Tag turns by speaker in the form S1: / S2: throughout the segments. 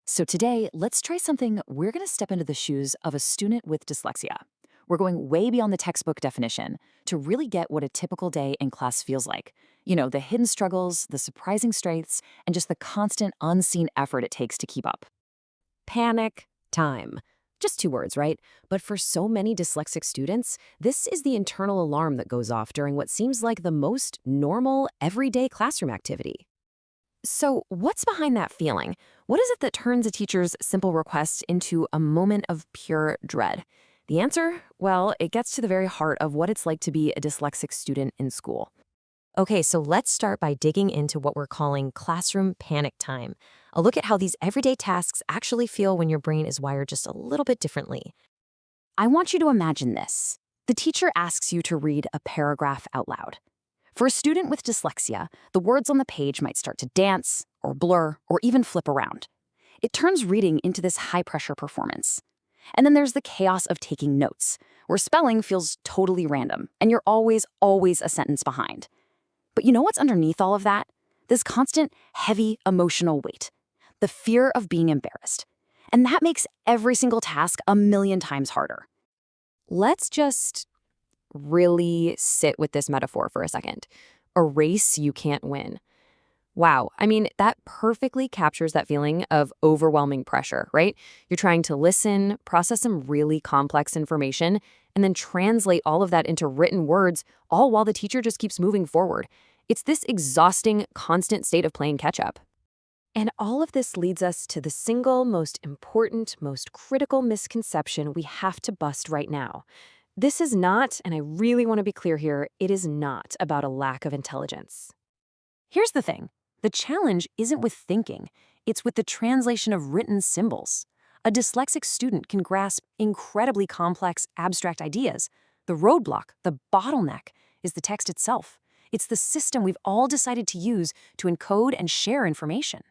S1: So today, let's try something. We're going to step into the shoes of a student with dyslexia. We're going way beyond the textbook definition to really get what a typical day in class feels like. The hidden struggles, the surprising strengths, and just the constant unseen effort it takes to keep up.
S2: Panic time. Just two words, right? But for so many dyslexic students, this is the internal alarm that goes off during what seems like the most normal, everyday classroom activity. So, what's behind that feeling? What is it that turns a teacher's simple request into a moment of pure dread? The answer? Well, it gets to the very heart of what it's like to be a dyslexic student in school. Okay, so let's start by digging into what we're calling classroom panic time. A look at how these everyday tasks actually feel when your brain is wired just a little bit differently.
S1: I want you to imagine this. The teacher asks you to read a paragraph out loud. For a student with dyslexia, the words on the page might start to dance, or blur, or even flip around. It turns reading into this high-pressure performance. And then there's the chaos of taking notes, where spelling feels totally random, and you're always a sentence behind. But you know what's underneath all of that? This constant, heavy emotional weight. The fear of being embarrassed. And that makes every single task a million times harder.
S2: Let's just really sit with this metaphor for a second. A race you can't win. Wow, I mean, that perfectly captures that feeling of overwhelming pressure, right? You're trying to listen, process some really complex information, and then translate all of that into written words, all while the teacher just keeps moving forward. It's this exhausting, constant state of playing catch-up. And all of this leads us to the single most important, most critical misconception we have to bust right now. This is not, and I really want to be clear here, it is not about a lack of intelligence.
S1: Here's the thing. The challenge isn't with thinking. It's with the translation of written symbols. A dyslexic student can grasp incredibly complex, abstract ideas. The roadblock, the bottleneck, is the text itself. It's the system we've all decided to use to encode and share information.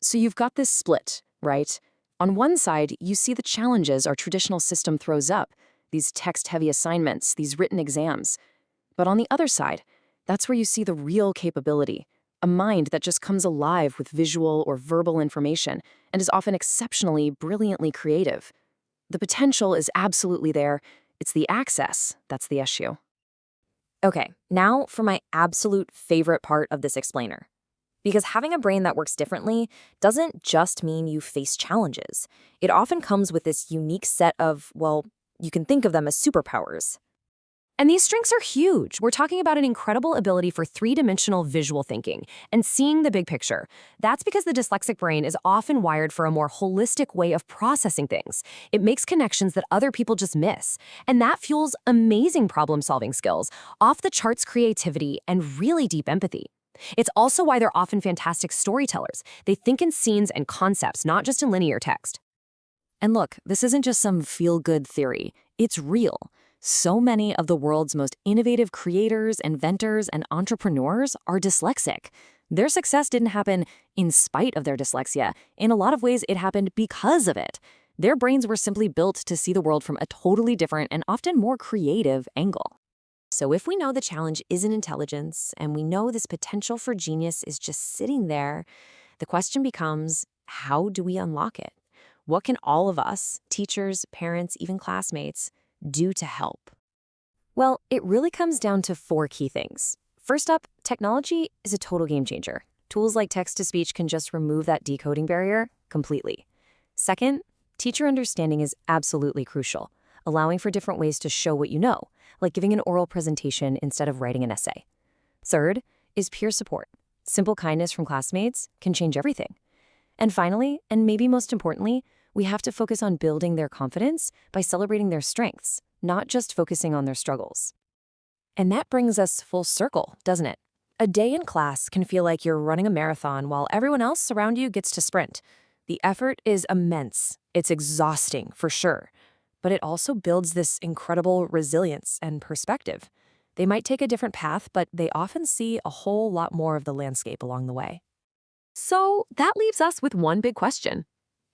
S1: So you've got this split, right? On one side, you see the challenges our traditional system throws up, these text-heavy assignments, these written exams. But on the other side, that's where you see the real capability, a mind that just comes alive with visual or verbal information and is often exceptionally, brilliantly creative. The potential is absolutely there. It's the access that's the issue.
S2: Okay, now for my absolute favorite part of this explainer. Because having a brain that works differently doesn't just mean you face challenges. It often comes with this unique set of, well, you can think of them as superpowers. And these strengths are huge. We're talking about an incredible ability for three-dimensional visual thinking and seeing the big picture. That's because the dyslexic brain is often wired for a more holistic way of processing things. It makes connections that other people just miss. And that fuels amazing problem-solving skills, off-the-charts creativity, and really deep empathy. It's also why they're often fantastic storytellers. They think in scenes and concepts, not just in linear text. And look, this isn't just some feel-good theory. It's real. So many of the world's most innovative creators, inventors, and entrepreneurs are dyslexic. Their success didn't happen in spite of their dyslexia. In a lot of ways, it happened because of it. Their brains were simply built to see the world from a totally different and often more creative angle. So if we know the challenge isn't intelligence, and we know this potential for genius is just sitting there, the question becomes, how do we unlock it? What can all of us, teachers, parents, even classmates, do to help? Well, it really comes down to four key things. First up, technology is a total game changer. Tools like text-to-speech can just remove that decoding barrier completely. Second, teacher understanding is absolutely crucial, allowing for different ways to show what you know, like giving an oral presentation instead of writing an essay. Third is peer support. Simple kindness from classmates can change everything. And finally, and maybe most importantly, we have to focus on building their confidence by celebrating their strengths, not just focusing on their struggles. And that brings us full circle, doesn't it? A day in class can feel like you're running a marathon while everyone else around you gets to sprint. The effort is immense. It's exhausting, for sure. But it also builds this incredible resilience and perspective. They might take a different path, but they often see a whole lot more of the landscape along the way. So that leaves us with one big question.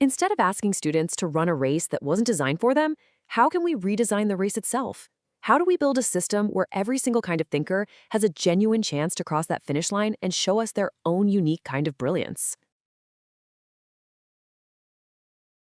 S2: Instead of asking students to run a race that wasn't designed for them, how can we redesign the race itself? How do we build a system where every single kind of thinker has a genuine chance to cross that finish line and show us their own unique kind of brilliance?